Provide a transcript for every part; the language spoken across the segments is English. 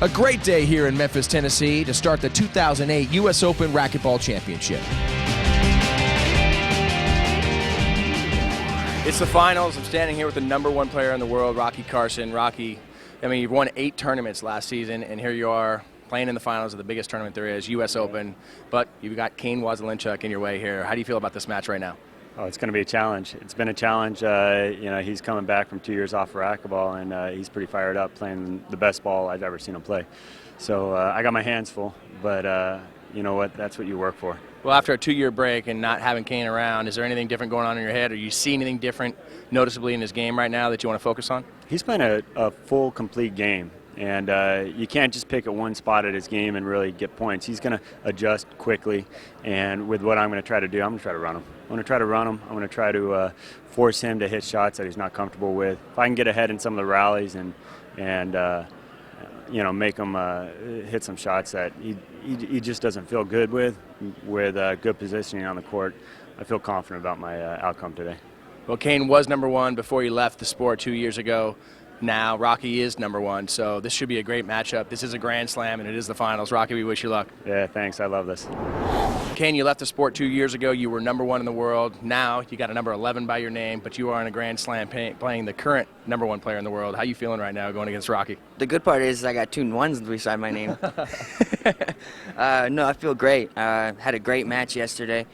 A great day here in Memphis, Tennessee to start the 2008 US Open Racquetball Championship. It's the finals. I'm standing here with the #1 player in the world, Carson. Rocky, I mean, you've won 8 tournaments last season, and here you are playing in the finals of the biggest tournament there is, US Open, but you've got Waselenchuk in your way here. How do you feel about this match right now? Oh, it's going to be a challenge. It's been a challenge. You know, he's coming back from 2 years off of racquetball, and he's pretty fired up, playing the best ball I've ever seen him play. So I got my hands full, but you know what? That's what you work for. Well, after a 2-year break and not having Kane around, is there anything different going on in your head? Or you see anything different noticeably in his game right now that you want to focus on? He's playing a full, complete game. And you can't just pick at one spot at his game and really get points. He's going to adjust quickly. And with what I'm going to try to do, I'm going to try to run him. I'm going to try to run him. I'm going to try to force him to hit shots that he's not comfortable with. If I can get ahead in some of the rallies and you know, make him hit some shots that he just doesn't feel good with good positioning on the court, I feel confident about my outcome today. Well, Kane was #1 before he left the sport 2 years ago. Now Rocky is #1, so this should be a great matchup. This is a Grand Slam, and it is the finals. Rocky, we wish you luck. Yeah, thanks. I love this. Kane, you left the sport 2 years ago. You were #1 in the world. Now you got a number 11 by your name, but you are in a Grand Slam playing the current #1 player in the world. How you feeling right now going against Rocky? The good part is I got 2 1s beside my name. No, I feel great. Had a great match yesterday.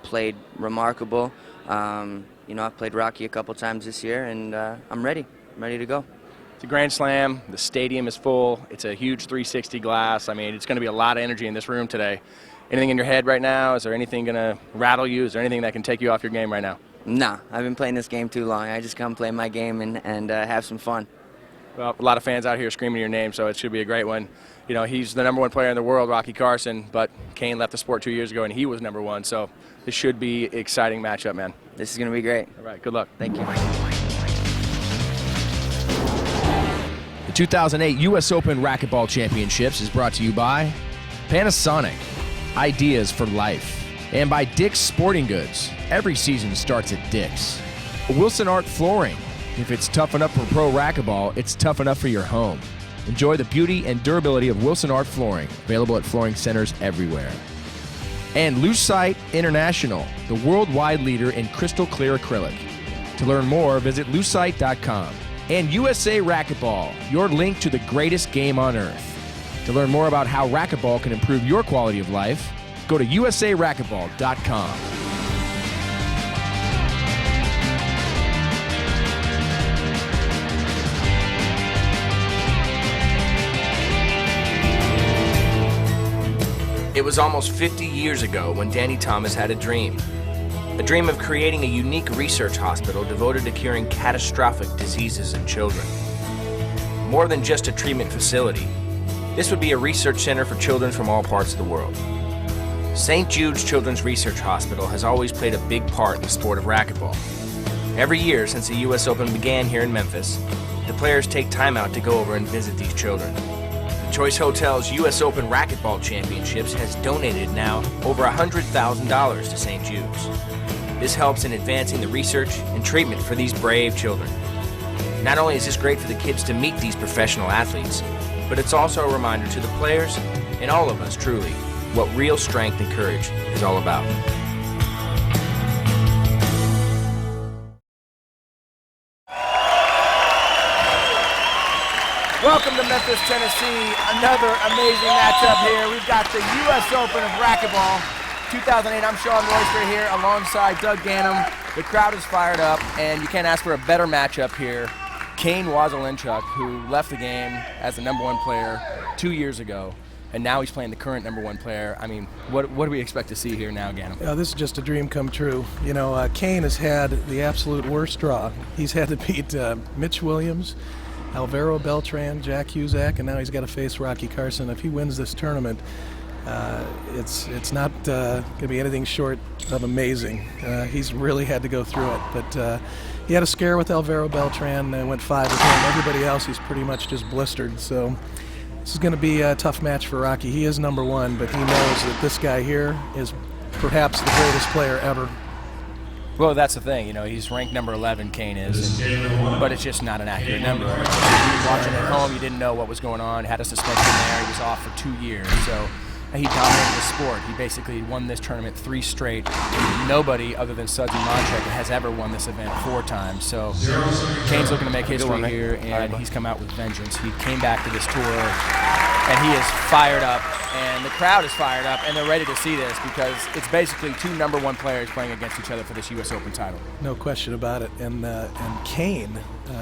Played remarkable. You know, I've played Rocky a couple times this year, and I'm ready. I'm ready to go. It's a Grand Slam. The stadium is full. It's a huge 360 glass. I mean, it's going to be a lot of energy in this room today. Anything in your head right now? Is there anything going to rattle you? Is there anything that can take you off your game right now? Nah, I've been playing this game too long. I just come play my game and have some fun. Well, a lot of fans out here screaming your name, so it should be a great one. You know, he's the #1 player in the world, Carson, but Kane left the sport 2 years ago, and he was #1, so this should be an exciting matchup, man. This is going to be great. All right, good luck. Thank you. The 2008 US Open Racquetball Championships is brought to you by Panasonic, Ideas for Life, and by Dick's Sporting Goods. Every season starts at Dick's. Wilson Art Flooring. If it's tough enough for pro racquetball, it's tough enough for your home. Enjoy the beauty and durability of Wilson Art Flooring, available at flooring centers everywhere. And Lucite International, the worldwide leader in crystal clear acrylic. To learn more, visit lucite.com. And USA Racquetball, your link to the greatest game on earth. To learn more about how racquetball can improve your quality of life, go to usaracquetball.com. It was almost 50 years ago when Danny Thomas had a dream of creating a unique research hospital devoted to curing catastrophic diseases in children. More than just a treatment facility, this would be a research center for children from all parts of the world. St. Jude's Children's Research Hospital has always played a big part in the sport of racquetball. Every year since the US Open began here in Memphis, the players take time out to go over and visit these children. Choice Hotels US Open Racquetball Championships has donated now over $100,000 to St. Jude's. This helps in advancing the research and treatment for these brave children. Not only is this great for the kids to meet these professional athletes, but it's also a reminder to the players and all of us truly what real strength and courage is all about. Welcome to Memphis, Tennessee. Another amazing matchup here. We've got the US Open of Racquetball 2008. I'm Sean Royster here alongside Doug Gannum. The crowd is fired up, and you can't ask for a better matchup here. Kane Waselenchuk, who left the game as the #1 player 2 years ago, and now he's playing the current #1 player. I mean, what do we expect to see here now, Gannum? This is just a dream come true. You know, Kane has had the absolute worst draw. He's had to beat Mitch Williams, Alvaro Beltran, Jack Cusack, and now he's got to face Carson. If he wins this tournament, it's not going to be anything short of amazing. He's really had to go through it, but he had a scare with Alvaro Beltran and went 5 with him. Everybody else, he's pretty much just blistered. So this is going to be a tough match for Rocky. He is #1, but he knows that this guy here is perhaps the greatest player ever. Well, that's the thing. You know, he's ranked number 11, Kane is, but it's just not an accurate number. Watching at home, you didn't know what was going on. Had a suspension there. He was off for 2 years. So he dominated the sport. He basically won this tournament 3 straight. Nobody other than Sudsy Montrek has ever won this event 4 times. So Kane's looking to make history here, and he's come out with vengeance. He came back to this tour, and he is fired up, and the crowd is fired up, and they're ready to see this because it's basically 2 #1 players playing against each other for this U.S. Open title. No question about it. And Kane,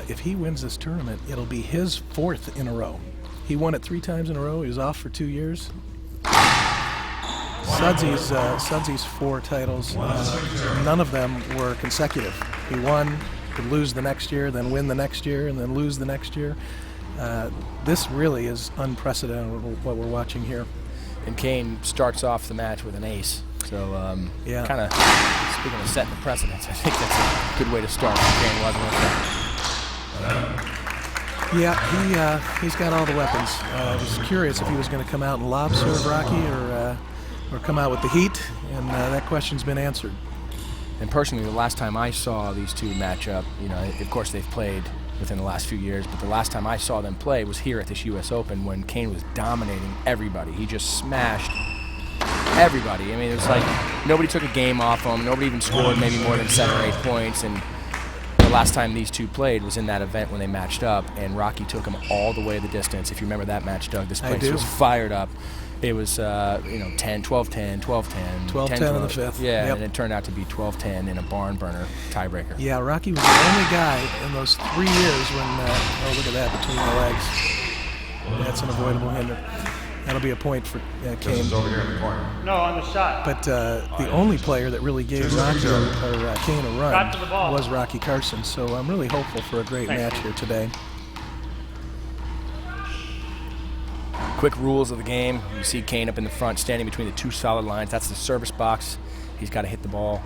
if he wins this tournament, it'll be his 4th in a row. He won it 3 times in a row. He was off for 2 years. Sudsy's 4 titles, none of them were consecutive. He won, could lose the next year, then win the next year, and then lose the next year. This really is unprecedented, what we're watching here. And Kane starts off the match with an ace. So, yeah. Kind of, speaking of setting the precedence, I think that's a good way to start. Kane wasn't with Yeah, he's got all the weapons. I was curious if he was going to come out and lob serve Rocky or come out with the heat, and that question's been answered. And personally, the last time I saw these two match up, you know, of course they've played within the last few years, but the last time I saw them play was here at this U.S. Open when Kane was dominating everybody. He just smashed everybody. I mean, it was like nobody took a game off him. Nobody even scored maybe more than 7 or 8 points. And the last time these two played was in that event when they matched up, and Rocky took him all the way the distance. If you remember that match, Doug, this place was fired up. It was, 10, 12-10, 12-10. 12-10 in the 5th. Yeah, yep. And it turned out to be 12-10 in a barn burner tiebreaker. Yeah, Rocky was the only guy in those 3 years when, oh, look at that, between the legs. That's an avoidable hinder. That'll be a point for Kane. No, on the shot. But the only player that really gave Rocky or Kane a run was Rocky Carson. So I'm really hopeful for a great match here today. Quick rules of the game. You see Kane up in the front, standing between the 2 solid lines. That's the service box. He's got to hit the ball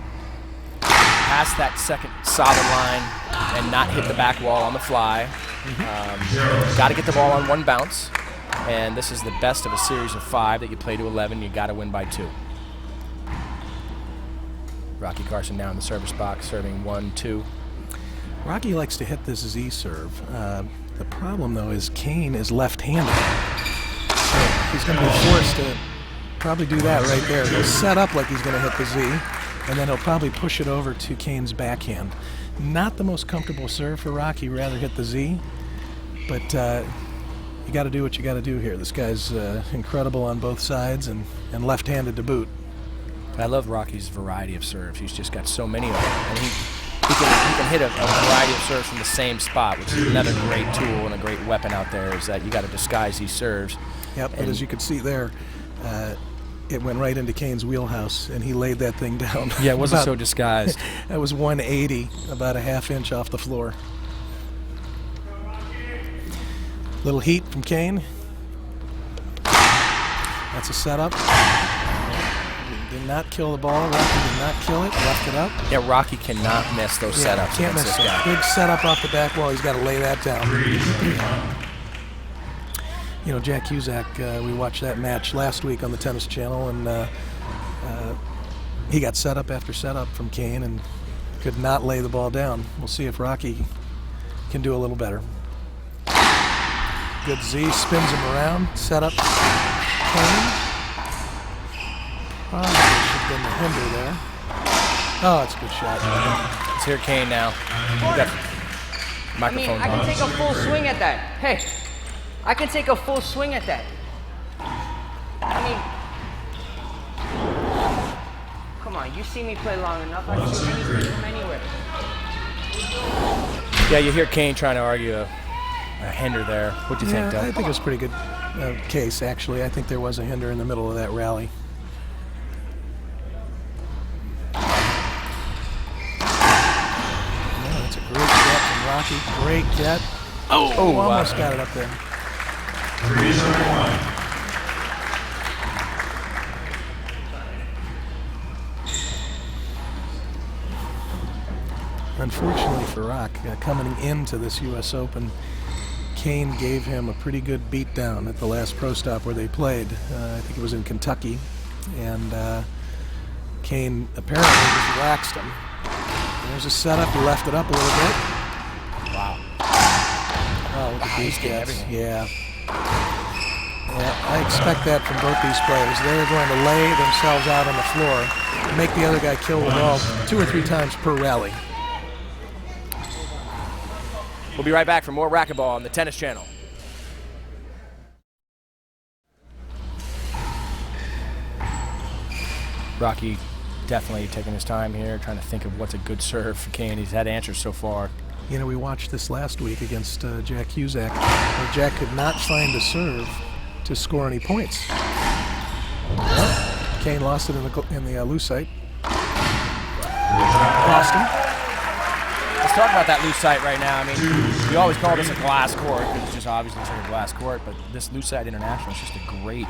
past that second solid line and not hit the back wall on the fly. Got to get the ball on 1 bounce. And this is the best of a series of 5 that you play to 11. You got to win by 2. Rocky Carson now in the service box, serving 1-2. Rocky likes to hit this Z serve. The problem, though, is Kane is left-handed. So he's going to be forced to probably do that right there. He'll set up like he's going to hit the Z, and then he'll probably push it over to Kane's backhand. Not the most comfortable serve for Rocky, rather hit the Z, but you got to do what you got to do here. This guy's incredible on both sides and left-handed to boot. I love Rocky's variety of serves. He's just got so many of them. And he can hit a variety of serves from the same spot, which is another great tool and a great weapon out there, is that you got to disguise these serves. Yep, but as you can see there, it went right into Kane's wheelhouse, and he laid that thing down. Yeah, it wasn't so disguised. That was 180, about a ½ inch off the floor. Little heat from Kane. That's a setup. Did not kill the ball. Rocky did not kill it. Left it up. Yeah, Rocky cannot miss those setups. Can't miss this that. guy. Big setup off the back wall. He's got to lay that down. You know, Jack Cusack, we watched that match last week on the Tennis Channel, and he got setup after setup from Kane and could not lay the ball down. We'll see if Rocky can do a little better. Good Z, spins him around, setup. Kane. Oh, should have been the hinder there. Oh, it's a good shot. Let's hear Kane now. Microphone I can take a full swing at that. Hey, I can take a full swing at that. Come on, you see me play long enough. I can shoot anything from anywhere. Yeah, you hear Kane trying to argue a hinder there. What do you think, Doug? I think it was a pretty good case, actually. I think there was a hinder in the middle of that rally. That's a great get from Rocky. Great get. Oh, almost got it up there. Unfortunately for Rock, coming into this U.S. Open, Kane gave him a pretty good beatdown at the last pro stop where they played. I think it was in Kentucky, and Kane apparently just waxed him. There's a setup. He left it up a little bit. Wow. Oh, look at these getting guys. everything. Yeah. I expect that from both these players. They're going to lay themselves out on the floor and make the other guy kill the ball 2 or 3 times per rally. We'll be right back for more Racquetball on the Tennis Channel. Rocky definitely taking his time here, trying to think of what's a good serve for Kane. He's had answers so far. You know, we watched this last week against Jack Cusack, where Jack could not find a serve to score any points. Well, Kane lost it in the loose site. Lost him. Let's talk about that loose site right now. I mean, we always call this a glass court because it's just obviously it's like a glass court, but this loose site international is just a great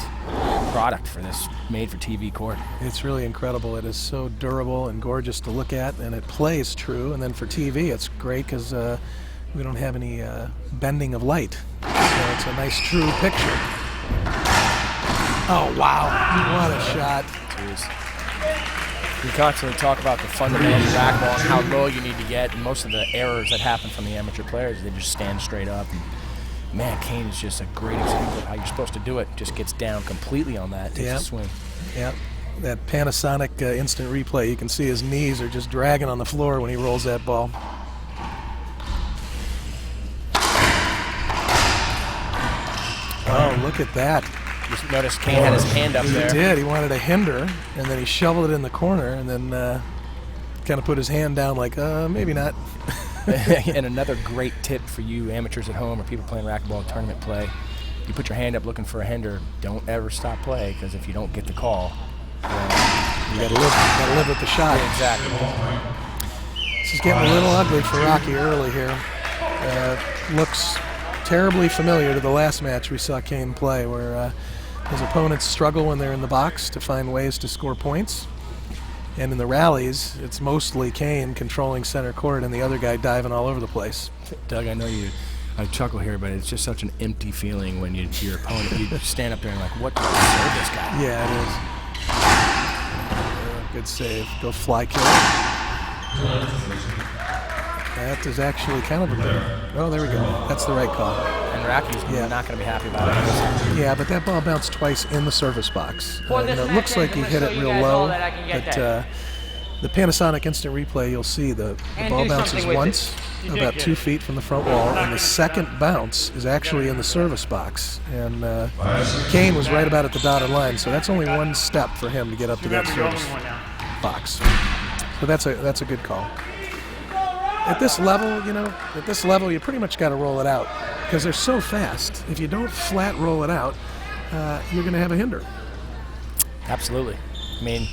product for this made-for-TV court. It's really incredible. It is so durable and gorgeous to look at, and it plays true. And then for TV, it's great because we don't have any bending of light. So it's a nice, true picture. Oh, wow. What a shot. Jeez. We constantly talk about the fundamentals of racquetball and how low you need to get, and most of the errors that happen from the amateur players, they just stand straight up. And man, Kane is just a great example of how you're supposed to do it. Just gets down completely on that, takes a swing. Yep. That Panasonic instant replay, you can see his knees are just dragging on the floor when he rolls that ball. Oh, look at that. Just notice Kane had his hand up there. He did. He wanted a hinder, and then he shoveled it in the corner, and then kind of put his hand down like, maybe not. And another great tip for you amateurs at home or people playing racquetball tournament play, you put your hand up looking for a hinder, don't ever stop play, because if you don't get the call, you gotta live with the shot. Yeah, exactly. This is getting a little ugly for Rocky early here. Looks terribly familiar to the last match we saw Kane play, where his opponents struggle when they're in the box to find ways to score points. And in the rallies, it's mostly Kane controlling center court and the other guy diving all over the place. Doug, I know I chuckle here, but it's just such an empty feeling when your opponent, you stand up there and like, what do I serve this guy? Yeah, it is. Good save. Go fly kill. That is actually kind of a good. Oh, there we go. That's the right call. And Rocky's not going to be happy about it. Yeah, but that ball bounced twice in the service box. It looks like he hit it real low, but the Panasonic instant replay, you'll see the ball bounces once, about 2 feet from the front wall, and the second bounce is actually in the service box. And Kane was right about at the dotted line, so that's only one step for him to get up to that service box. So that's a good call. At this level, you pretty much got to roll it out because they're so fast. If you don't flat roll it out, you're going to have a hinder. Absolutely. I mean,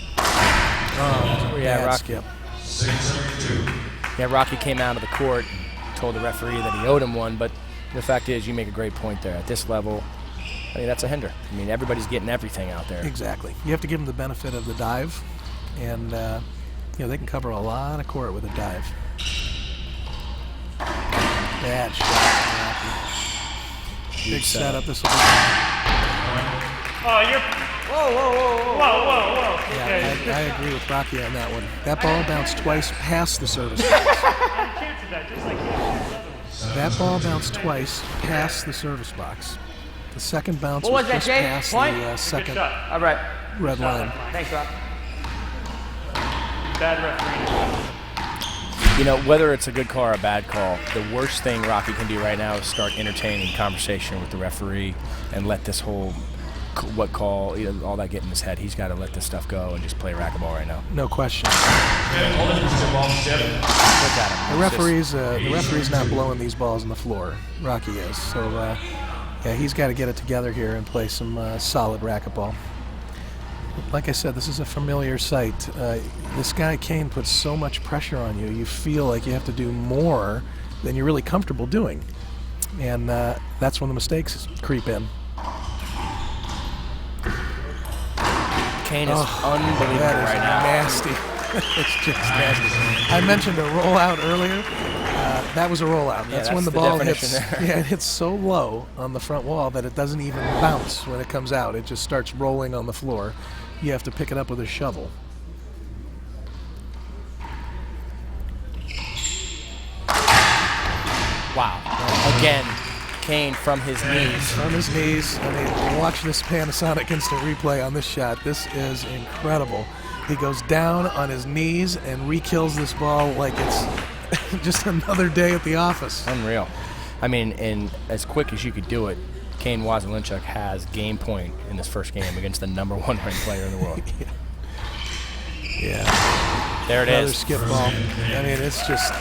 Rocky. Rocky came out of the court and told the referee that he owed him one, but the fact is, you make a great point there. At this level, I mean, that's a hinder. I mean, everybody's getting everything out there. Exactly. You have to give them the benefit of the dive, and they can cover a lot of court with a dive. Bad shot, Rocky. Big setup. This will be. Oh, you're. Whoa. Yeah, I agree with Rocky on that one. That ball bounced twice past the service box. That ball bounced twice past the service box. The second bounce was just past the second red line. Thanks, Rob. Bad referee. You know, whether it's a good call or a bad call, the worst thing Rocky can do right now is start entertaining conversation with the referee and let this whole all that get in his head. He's got to let this stuff go and just play racquetball right now. No question. Look at him. The referee's not blowing these balls on the floor. Rocky is. So, he's got to get it together here and play some solid racquetball. Like I said, this is a familiar sight. This guy, Kane, puts so much pressure on you. You feel like you have to do more than you're really comfortable doing. And that's when the mistakes creep in. Kane is unbelievable right now. Nasty. It's just nasty. I mentioned a rollout earlier. That was a rollout. That's when the ball hits. Yeah, it hits so low on the front wall that it doesn't even bounce when it comes out. It just starts rolling on the floor. You have to pick it up with a shovel. Wow. Again, Kane from his knees. From his knees. I mean, watch this Panasonic instant replay on this shot. This is incredible. He goes down on his knees and re-kills this ball like it's just another day at the office. Unreal. I mean, and as quick as you could do it, Kane Waselenchuk has game point in this first game against the #1 ranked player in the world. Yeah. There it Another is. skip ball. I mean, it's just...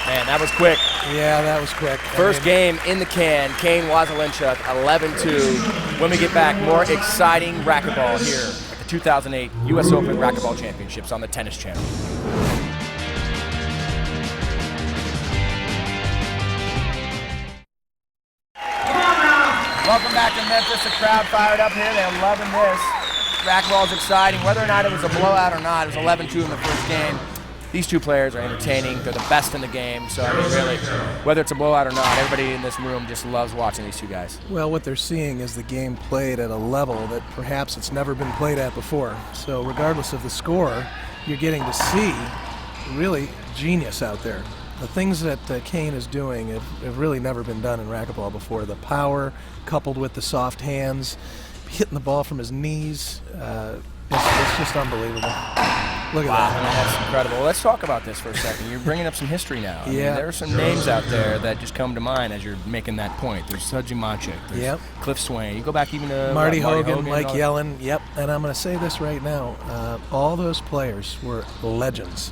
Man, that was quick. Yeah, that was quick. First game in the can. Kane Waselenchuk, 11-2. When we get back, more exciting racquetball here at the 2008 US Open Racquetball Championships on the Tennis Channel. Welcome back to Memphis. The crowd fired up here. They're loving this. Racquetball is exciting. Whether or not it was a blowout or not, it was 11-2 in the first game. These two players are entertaining. They're the best in the game. So, I mean, really, whether it's a blowout or not, everybody in this room just loves watching these two guys. Well, what they're seeing is the game played at a level that perhaps it's never been played at before. So regardless of the score, you're getting to see really genius out there. The things that Kane is doing have really never been done in racquetball before. The power coupled with the soft hands, hitting the ball from his knees, it's just unbelievable. Look at that. I mean, that's incredible. Well, let's talk about this for a second. You're bringing up some history now. I mean, there are some names out there that just come to mind as you're making that point. There's Waselenchuk. There's Cliff Swain. You go back even to Marty Hogan, Mike Yellen. Yep. And I'm going to say this right now. All those players were legends.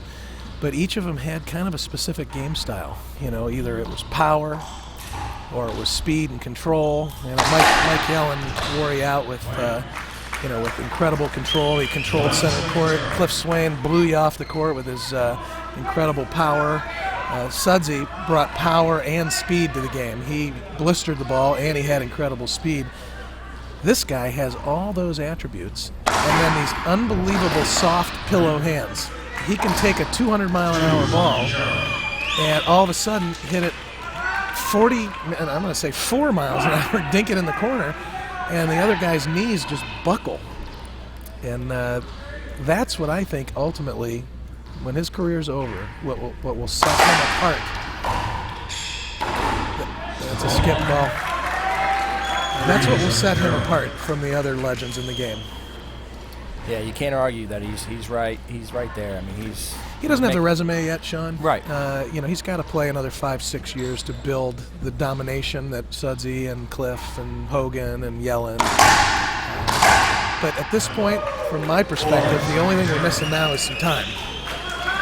But each of them had kind of a specific game style. You know, either it was power or it was speed and control. You know, Mike Yellen wore you out with with incredible control. He controlled center court. Cliff Swain blew you off the court with his incredible power. Sudsy brought power and speed to the game. He blistered the ball and he had incredible speed. This guy has all those attributes and then these unbelievable soft pillow hands. He can take a 200-mile-an-hour ball and all of a sudden hit it 40, and I'm going to say 4 miles an hour, dink it in the corner, and the other guy's knees just buckle. And that's what I think ultimately, when his career's over, what will set him apart. That's a skip ball. That's what will set him apart from the other legends in the game. Yeah, you can't argue that he's right. He's right there. I mean, he doesn't have the resume yet, Sean. Right. He's got to play another 5-6 years to build the domination that Sudsy and Cliff and Hogan and Yellen. But at this point, from my perspective, the only thing we're missing now is some time.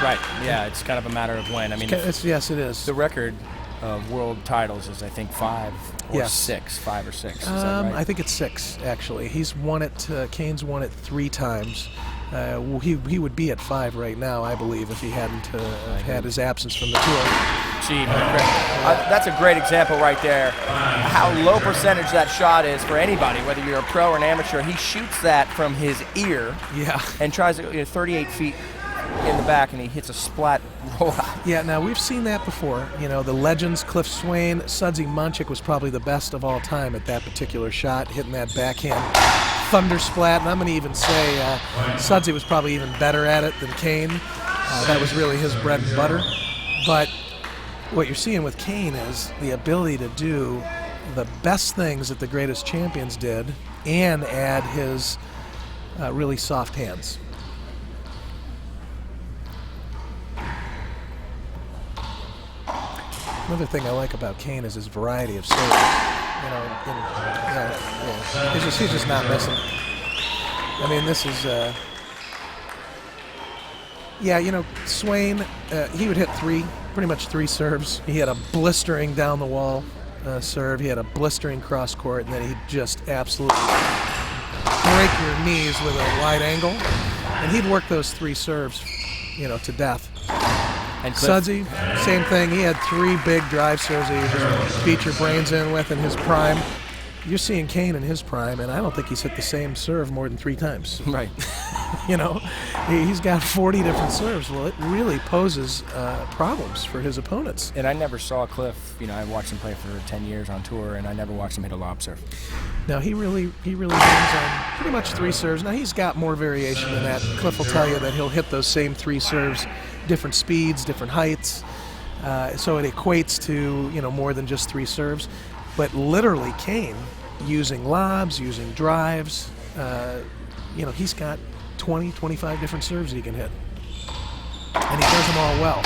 Right. Yeah, it's kind of a matter of when. I mean, yes, it is. The record of world titles is, I think, 5 or 6. 5 or 6. Is that right? I think it's 6, actually. He's won it. Kane's won it 3 times. He would be at 5 right now, I believe, if he hadn't had his absence from the tour. Gee, that's a great example right there. How low percentage that shot is for anybody, whether you're a pro or an amateur. He shoots that from his ear. Yeah. And tries to 38 feet in the back, and he hits a splat rollout. Yeah, now we've seen that before. You know, the legends, Cliff Swain, Waselenchuk was probably the best of all time at that particular shot, hitting that backhand thunder splat. And I'm going to even say Sudsy was probably even better at it than Kane. That was really his bread and butter. But what you're seeing with Kane is the ability to do the best things that the greatest champions did and add his really soft hands. Another thing I like about Kane is his variety of serves. He's just not missing. I mean, this is, Swain, he would hit pretty much three serves. He had a blistering down the wall serve. He had a blistering cross court, and then he'd just absolutely break your knees with a wide angle. And he'd work those 3 serves, to death. And Sudsy, same thing. He had 3 big drive serves that he just beat your brains in with in his prime. You're seeing Kane in his prime, and I don't think he's hit the same serve more than 3 times. Right. He's got 40 different serves. Well, it really poses problems for his opponents. And I never saw Cliff. I watched him play for 10 years on tour, and I never watched him hit a lob serve. Now, he really hangs on pretty much 3 serves. Now, he's got more variation than that. Cliff will tell you that he'll hit those same 3 serves, different speeds, different heights. So it equates to, more than just 3 serves. But literally, Kane, using lobs, using drives, he's got 20, 25 different serves he can hit. And he does them all well.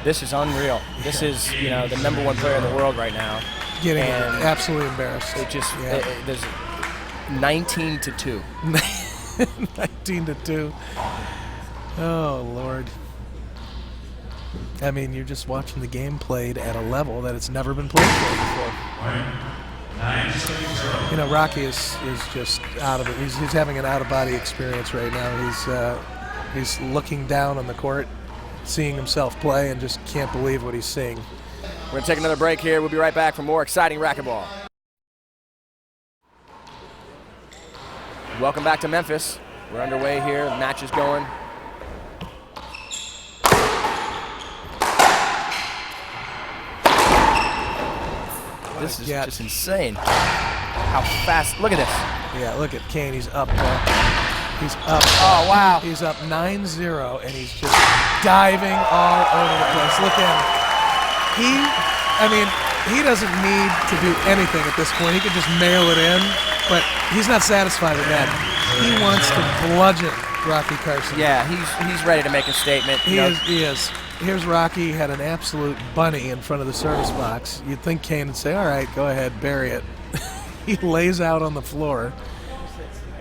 This is unreal. This is, the #1 player in the world right now. Getting absolutely embarrassed. It just, there's 19-2. 19-2. Oh, Lord. I mean, you're just watching the game played at a level that it's never been played before. Rocky is just out of it. He's having an out-of-body experience right now. He's looking down on the court, seeing himself play, and just can't believe what he's seeing. We're going to take another break here. We'll be right back for more exciting racquetball. Welcome back to Memphis. We're underway here. The match is going. This is just insane. How fast. Look at this. Yeah, look at Kane. He's up. He's up. Oh, wow. He's up 9-0, and he's just diving all over the place. Look at him. He doesn't need to do anything at this point. He could just mail it in, but he's not satisfied with that. He wants to bludgeon Rocky Carson. Yeah, he's ready to make a statement. He is. Here's Rocky, had an absolute bunny in front of the service box. You'd think Kane would say, all right, go ahead, bury it. He lays out on the floor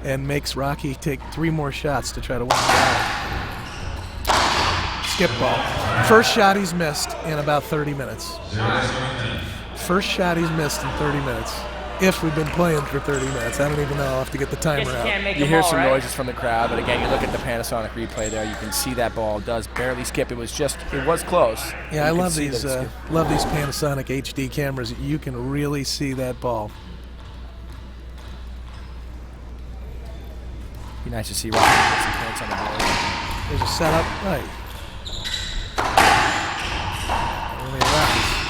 and makes Rocky take 3 more shots to try to win the battle. Skip ball. First shot he's missed in about 30 minutes. First shot he's missed in 30 minutes. If we've been playing for 30 minutes. I don't even know. I'll have to get the timer out. You hear some noises from the crowd, but again, you look at the Panasonic replay there, you can see that ball does barely skip. It was close. Yeah, I love these Panasonic HD cameras. You can really see that ball. Be nice to see Rocky get some points on the board. There's a setup. Right.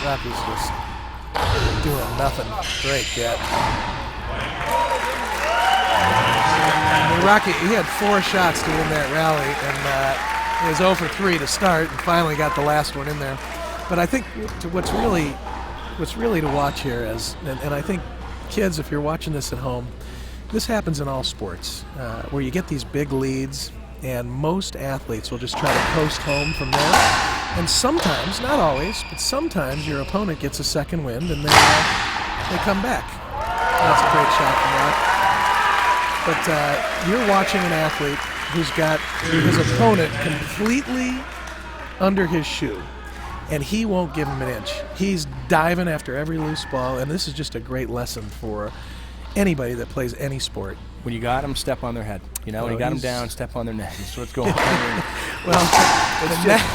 Rocky's just doing nothing. Great get. Rocky, he had 4 shots to win that rally, and he was 0 for 3 to start, and finally got the last one in there. But I think what's really to watch here is, and I think kids, if you're watching this at home, this happens in all sports, where you get these big leads, and most athletes will just try to coast home from there. And sometimes, not always, but sometimes your opponent gets a second wind and they come back. That's a great shot from Rock. But you're watching an athlete who's got his opponent completely under his shoe, and he won't give him an inch. He's diving after every loose ball, and this is just a great lesson for anybody that plays any sport. When you got them, step on their head. When you got them down, step on their neck. That's what's going on. Well,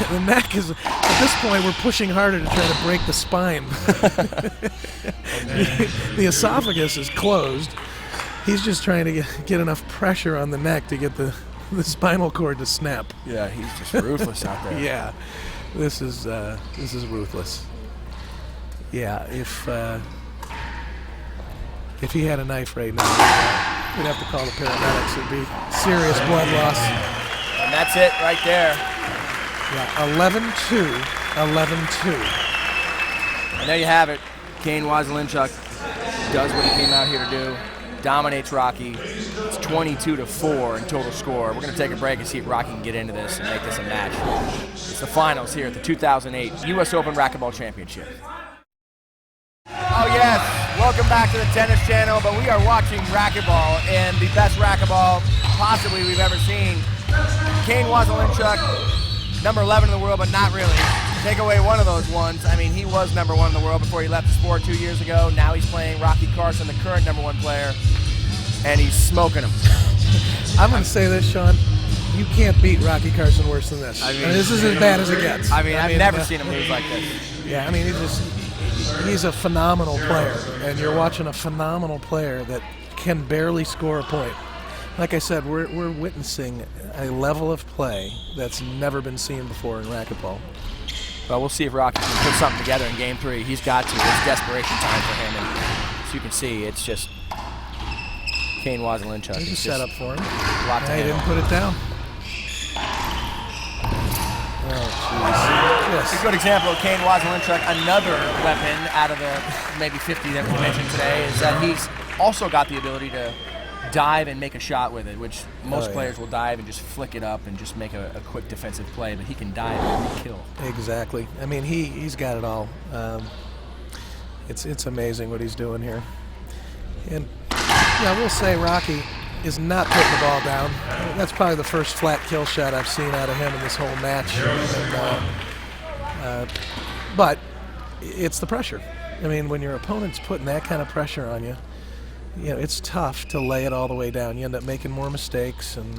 the neck is, at this point, we're pushing harder to try to break the spine. The esophagus is closed. He's just trying to get enough pressure on the neck to get the spinal cord to snap. Yeah, he's just ruthless out there. Yeah, this is ruthless. Yeah, if he had a knife right now, we'd have to call the paramedics. It'd be serious blood loss. And that's it right there. Yeah, 11-2, 11-2. And there you have it. Kane Waselenchuk does what he came out here to do. Dominates Rocky. It's 22-4 in total score. We're going to take a break and see if Rocky can get into this and make this a match. It's the finals here at the 2008 US Open Racquetball Championship. Oh yes, welcome back to the Tennis Channel, but we are watching racquetball, and the best racquetball possibly we've ever seen. Kane Waselenchuk, number 11 in the world, but not really. Take away one of those ones. I mean, he was number 1 in the world before he left the sport 2 years ago. Now he's playing Rocky Carson, the current number 1 player, and he's smoking him. I'm going to say this, Sean. You can't beat Rocky Carson worse than this. I mean, this is as bad as it gets. I've never seen him lose like this. Yeah, he's a phenomenal player, and you're watching a phenomenal player that can barely score a point. Like I said, we're witnessing a level of play that's never been seen before in racquetball. Well, we'll see if Rocky can put something together in Game 3. He's got to. It's desperation time for him, and as you can see, it's just Kane Waselenchuk. There's a setup for him. He didn't put it down. Oh, jeez. A good example of Kane Waselenchuk, another weapon out of the maybe 50 that we mentioned today, is that he's also got the ability to dive and make a shot with it, which most players will dive and just flick it up and just make a quick defensive play, but he can dive and kill. Exactly. I mean, he's got it all. It's amazing what he's doing here. And yeah, we'll say Rocky is not putting the ball down. That's probably the first flat kill shot I've seen out of him in this whole match. But it's the pressure. I mean, when your opponent's putting that kind of pressure on you, it's tough to lay it all the way down. You end up making more mistakes, and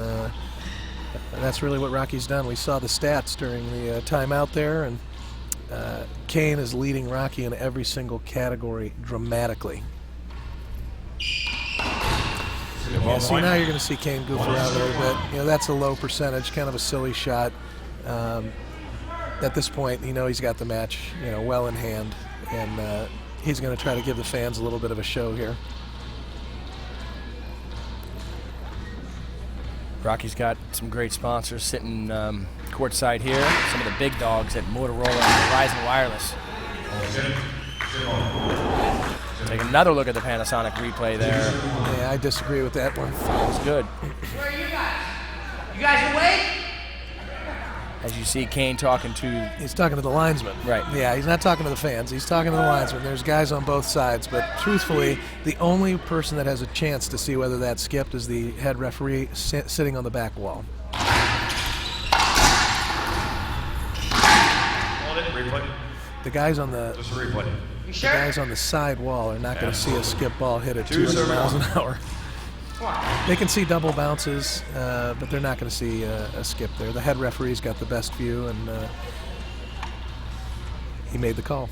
that's really what Rocky's done. We saw the stats during the timeout there, and Kane is leading Rocky in every single category dramatically. Yeah, see, now you're going to see Kane goof around a little bit. That's a low percentage, kind of a silly shot. At this point, he's got the match, well in hand, and he's going to try to give the fans a little bit of a show here. Rocky's got some great sponsors sitting courtside here. Some of the big dogs at Motorola and Verizon Wireless. Take another look at the Panasonic replay there. Yeah, I disagree with that one. That was good. Where are you guys? You guys awake? As you see Kane talking to... He's talking to the linesman. Right. Yeah, he's not talking to the fans. He's talking to the linesman. There's guys on both sides, but truthfully, the only person that has a chance to see whether that's skipped is the head referee sitting on the back wall. Hold it, replay. The guys on the... Just a replay. You sure? The guys on the side wall are not going to see a skip ball hit at 200 miles an hour. They can see double bounces, but they're not going to see a skip there. The head referee's got the best view, and he made the call.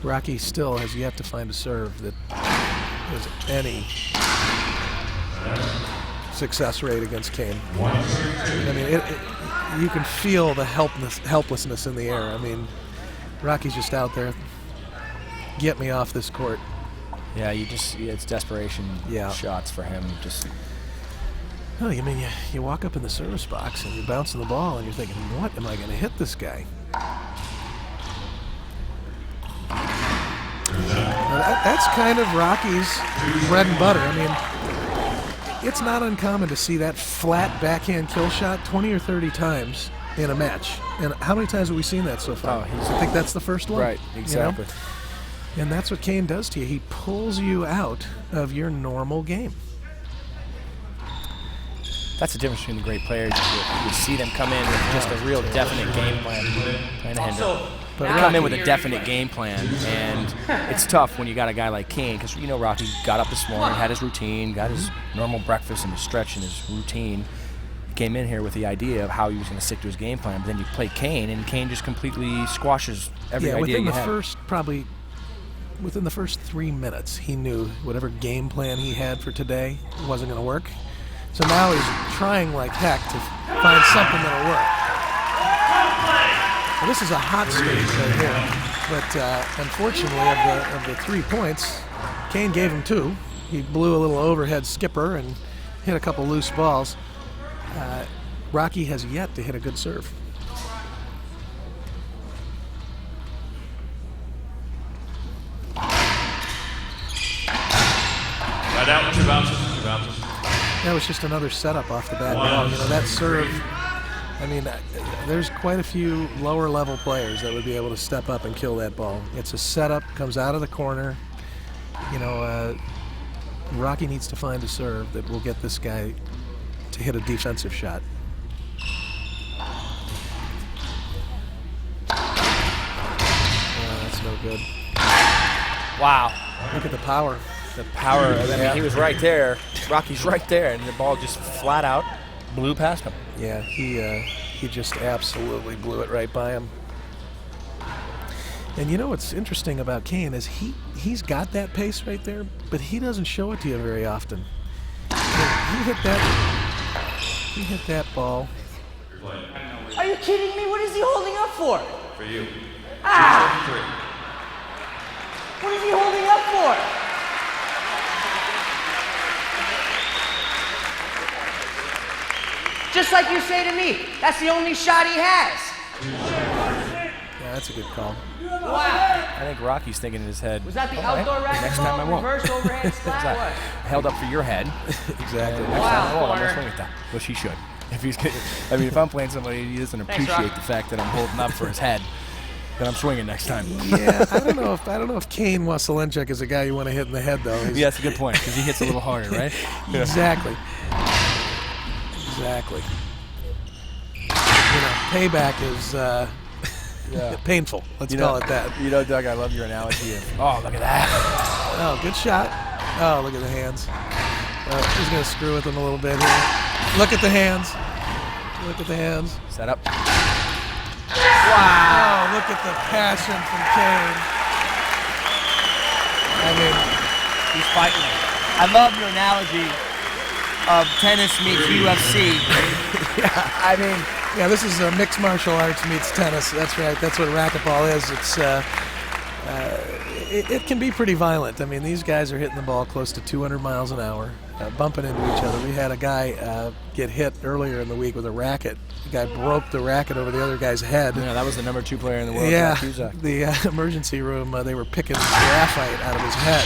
Rocky still has yet to find a serve that has any success rate against Kane. I mean, you can feel the helplessness in the air. I mean, Rocky's just out there. Get me off this court. Yeah, it's desperation shots for him. Oh, you mean you walk up in the service box and you're bouncing the ball and you're thinking, what am I going to hit this guy? That's kind of Rocky's bread and butter. I mean, it's not uncommon to see that flat backhand kill shot 20 or 30 times in a match. And how many times have we seen that so far? I think that's the first one. Right, exactly. And that's what Kane does to you. He pulls you out of your normal game. That's the difference between the great players. You see them come in with just a real definite game plan. But they come in with a definite game plan, and it's tough when you got a guy like Kane, because Rocky got up this morning, had his routine, got his normal breakfast and his stretch and his routine. Came in here with the idea of how he was going to stick to his game plan, but then you play Kane, and Kane just completely squashes every idea you have. Within the first 3 minutes, he knew whatever game plan he had for today wasn't going to work. So now he's trying like heck to find something that'll work. Well, this is a hot streak right here, but unfortunately, of the 3 points, Kane gave him 2. He blew a little overhead skipper and hit a couple loose balls. Rocky has yet to hit a good serve. Right out, 2 bounces. That was just another setup off the bat ball. That serve, I mean, there's quite a few lower level players that would be able to step up and kill that ball. It's a setup, comes out of the corner. Rocky needs to find a serve that will get this guy to hit a defensive shot. Oh, that's no good. Wow. Look at the power. The power. I mean, he was right there. Rocky's right there, and the ball just flat out blew past him. Yeah, he just absolutely blew it right by him. And what's interesting about Kane is he's got that pace right there, but he doesn't show it to you very often. He hit that ball. Are you kidding me? What is he holding up for? For you. Ah! What is he holding up for? Just like you say to me, that's the only shot he has. that's a good call. Wow. I think Rocky's thinking in his head. Was that the all right, outdoor next time I racquetball won't. reverse overhand slap? What? Held up for your head. Exactly. Next Wow, time I won't. I'm corner. gonna swing at that. Which he should. If he's, I mean, if I'm playing somebody he doesn't Thanks, appreciate Rock. the fact that I'm holding up for his head, then I'm swinging next time. Yeah, I don't know if Kane Waselenchuk is a guy you want to hit in the head though. Yeah, that's a good point because he hits a little harder, right? Exactly. Exactly. You know, payback is Yeah. painful. Let's call it that. You know, Doug, I love your analogy of, oh, look at that. Oh, good shot. Oh, look at the hands. He's going to screw with him a little bit here. Look at the hands. Look at the hands. Set up. Wow, look at the passion from Kane. I mean, He's fighting. I love your analogy of tennis meets UFC. I mean, yeah, this is mixed martial arts meets tennis. That's right. That's what racquetball is. It's it can be pretty violent. I mean, these guys are hitting the ball close to 200 miles an hour, bumping into each other. We had a guy get hit earlier in the week with a racket. The guy broke the racket over the other guy's head. Yeah, that was the #2 player in the world. Yeah, Racquetball. the emergency room, they were picking graphite out of his head.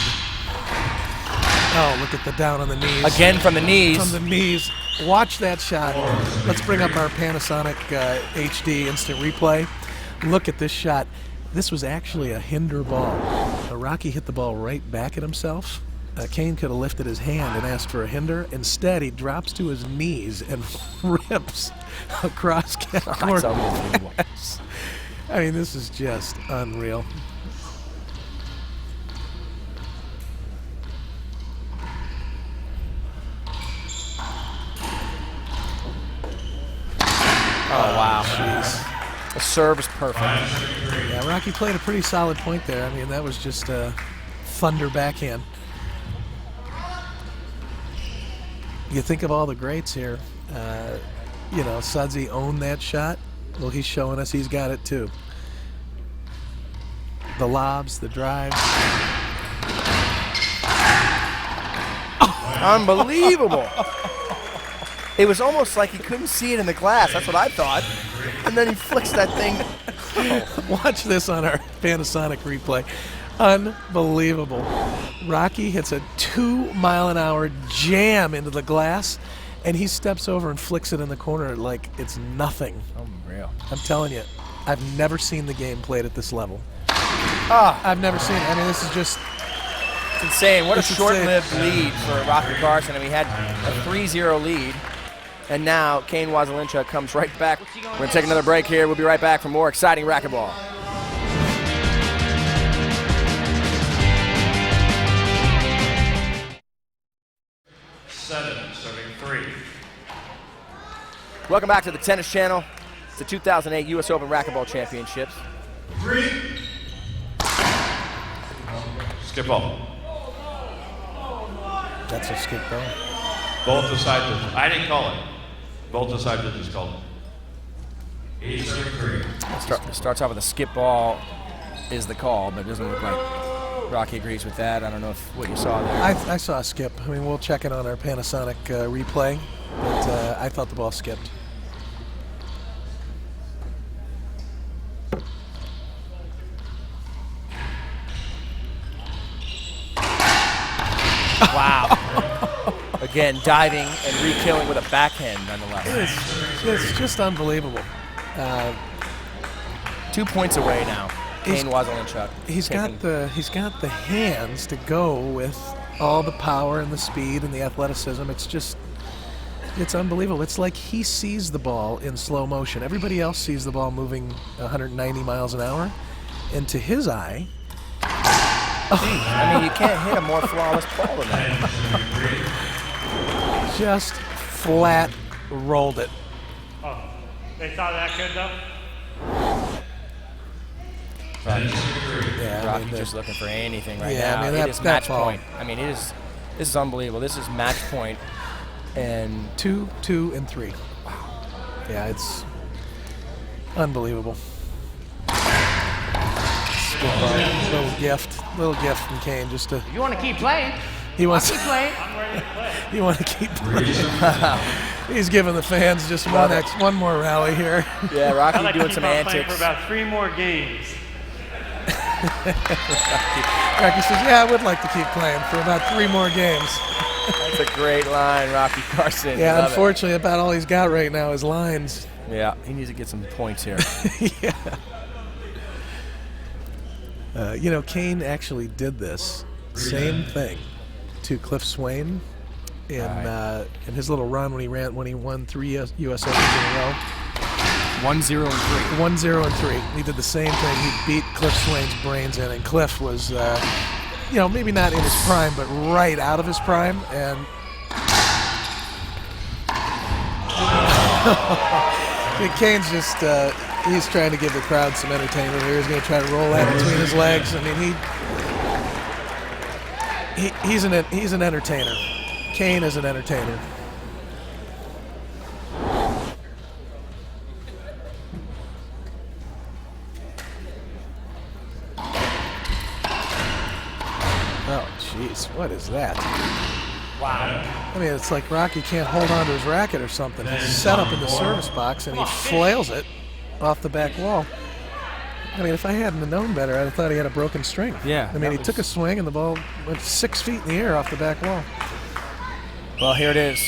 Oh, look at the down on the knees. Again from the knees. From the knees. Watch that shot. Let's bring up our Panasonic HD instant replay. Look at this shot. This was actually a hinder ball. Rocky hit the ball right back at himself. Kane could have lifted his hand and asked for a hinder. Instead, he drops to his knees and rips across That's court. unbelievable. I mean, this is just unreal. Oh, wow. Jeez. The serve is perfect. Yeah, Rocky played a pretty solid point there. I mean, that was just a thunder backhand. You think of all the greats here. You know, Sudsy owned that shot. Well, he's showing us he's got it too. The lobs, the drives. Unbelievable. It was almost like he couldn't see it in the glass. That's what I thought. And then he flicks that thing. Watch this on our Panasonic replay. Unbelievable. Rocky hits a 2-mile-an-hour jam into the glass, and he steps over and flicks it in the corner like it's nothing. Unreal. I'm telling you, I've never seen the game played at this level. Ah, I've never seen it. I mean, this is just... it's insane. What a It's short-lived lead for Rocky Carson. And we had a 3-0 lead. And now Kane Waselenchuk comes right back. We're going to take another break here. We'll be right back for more exciting racquetball. Serving 3. Welcome back to the Tennis Channel. It's the 2008 US Open Racquetball Championships. 3. Skip ball. That's a skip ball. Both the side judges. I didn't call it. Both the side judges called it. 8 serving 3. Starts off with a skip ball is the call, but it doesn't look like Rocky agrees with that. I don't know if what you saw there. I saw a skip. I mean, we'll check it on our Panasonic replay, but I thought the ball skipped. Wow. Again, diving and re-killing with a backhand nonetheless. It's just unbelievable. 2 points away now. Kane Waselenchuk. He's got the hands to go with all the power and the speed and the athleticism. It's unbelievable. It's like he sees the ball in slow motion. Everybody else sees the ball moving 190 miles an hour, and to his eye, I mean, you can't hit a more flawless ball than that. just flat rolled it. Oh, they thought that good though? Yeah, Rocky's just looking for anything right Yeah, now. I mean, It that- is that match ball. point. I mean, this is unbelievable. This is match point. And 2, 2, and 3. Wow. Yeah, it's unbelievable. Little gift from Kane, just to. You want to keep playing? He wants. Keep playing. You want to keep playing. He's giving the fans just one more rally here. Yeah, Rocky I'd like to doing keep some on playing antics. for about 3 more games. Rocky says, yeah, I would like to keep playing for about 3 more games. That's a great line, Rocky Carson. Yeah, Love unfortunately, about all he's got right now is lines. it. Yeah, he needs to get some points here. Yeah. Kane actually did this same thing to Cliff Swain in his little run when he won 3 U.S. Opens in a row. 1-0 and 3. 1-0 and 3. He did the same thing. He beat Cliff Swain's brains in, and Cliff was, maybe not in his prime, but right out of his prime. And Kane's just, he's trying to give the crowd some entertainment here. He's going to try to roll that between his legs. I mean, he's an entertainer. Kane is an entertainer. Oh, jeez, what is that? Wow. I mean, it's like Rocky can't hold on to his racket or something. He's set up in the service box, and he flails it off the back wall. I mean, if I hadn't known better, I'd have thought he had a broken string. Yeah. I mean, he took a swing, and the ball went 6 feet in the air off the back wall. Well, here it is.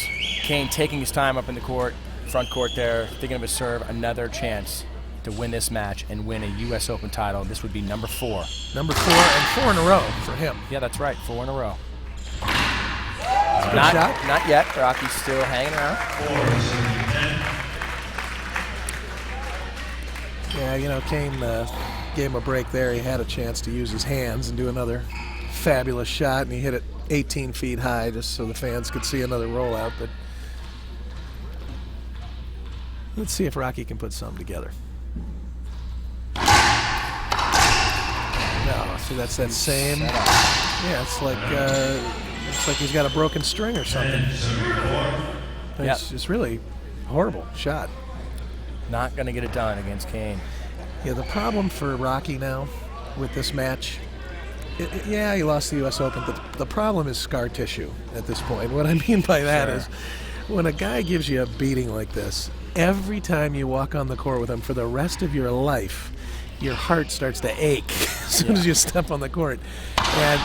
Kane taking his time up in the court, front court there, thinking of his serve. Another chance to win this match and win a U.S. Open title. This would be number 4. Number 4, and 4 in a row for him. Yeah, that's right. 4 in a row. Good shot. Not yet. Rocky's still hanging around. Yeah, Kane gave him a break there. He had a chance to use his hands and do another fabulous shot, and he hit it 18 feet high just so the fans could see another rollout. But let's see if Rocky can put something together. No, see, that's that same. Yeah, it's like he's got a broken string or something. It's really horrible shot. Not going to get it done against Kane. Yeah, the problem for Rocky now with this match, he lost the U.S. Open, but the problem is scar tissue at this point. What I mean by that is when a guy gives you a beating like this, every time you walk on the court with him for the rest of your life, your heart starts to ache as soon as you step on the court. And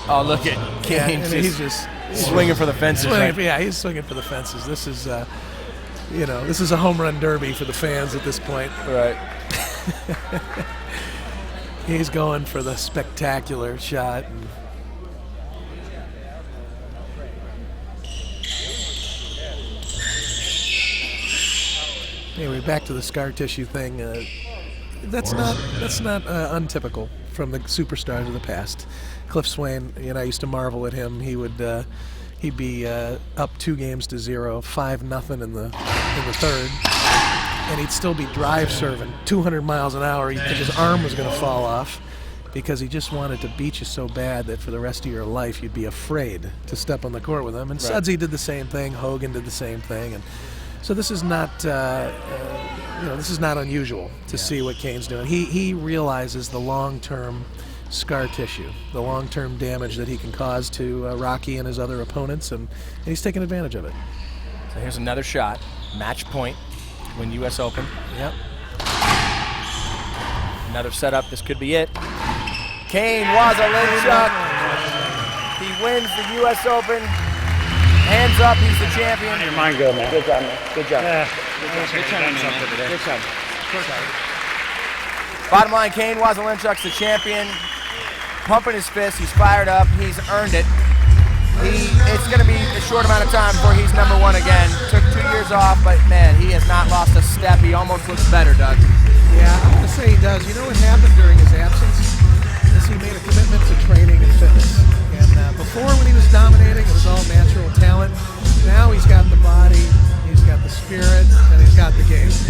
oh, look at Kane. He's just swinging for the fences. Yeah, he's swinging for the fences. This is, this is a home run derby for the fans at this point. Right. He's going for the spectacular shot. Anyway, back to the scar tissue thing. That's not untypical from the superstars of the past. Cliff Swain, I used to marvel at him. He'd be up 2-0, 5-0 in the third, and he'd still be drive serving 200 miles an hour. You'd think his arm was going to fall off because he just wanted to beat you so bad that for the rest of your life you'd be afraid to step on the court with him. And Sudsy did the same thing. Hogan did the same thing. And so this is not unusual to see what Kane's doing. He realizes the long-term scar tissue, the long-term damage that he can cause to Rocky and his other opponents, and he's taking advantage of it. So here's another shot. Match point. Win U.S. Open. Yep. Another setup. This could be it. Kane Waselenchuk. He wins the U.S. Open. Hands up. He's the champion. Your mind go, man. Good job, man. Good job. Yeah. Good job. Bottom line, Kane Waselenchuk's the champion. Pumping his fist. He's fired up. He's earned it. It's going to be a short amount of time before he's number 1 again. Took 2 years off, but man, he has not lost a step. He almost looks better, Doug. Yeah, I'm going to say he does. You know what happened during his absence? Is he made a commitment to training and fitness. And before, when he was dominating, it was all natural talent. Now he's got the body, he's got the spirit, and he's got the game. So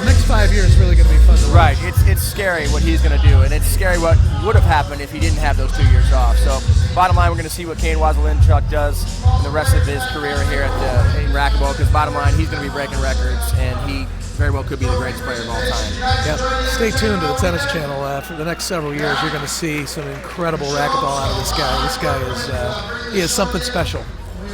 the next 5 years is really going to be fun to watch. Right, it's scary what he's going to do, and it's scary what would have happened if he didn't have those 2 years off. So bottom line, we're going to see what Kane Waselenchuk does in the rest of his career here in racquetball, because bottom line, he's going to be breaking records, and he very well could be the greatest player of all time. Yep. Stay tuned to the Tennis Channel. For the next several years, you're going to see some incredible racquetball out of this guy. This guy is he is something special.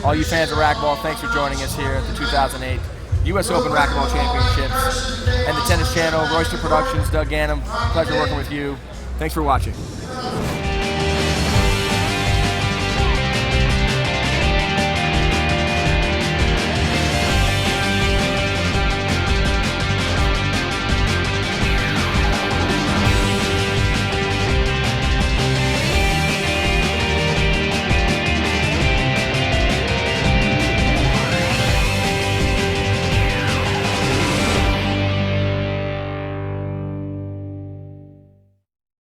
All you fans of racquetball, thanks for joining us here at the 2008 US Open Racquetball Championships. And the Tennis Channel, Royster Productions, Doug Gannum, pleasure working with you. Thanks for watching.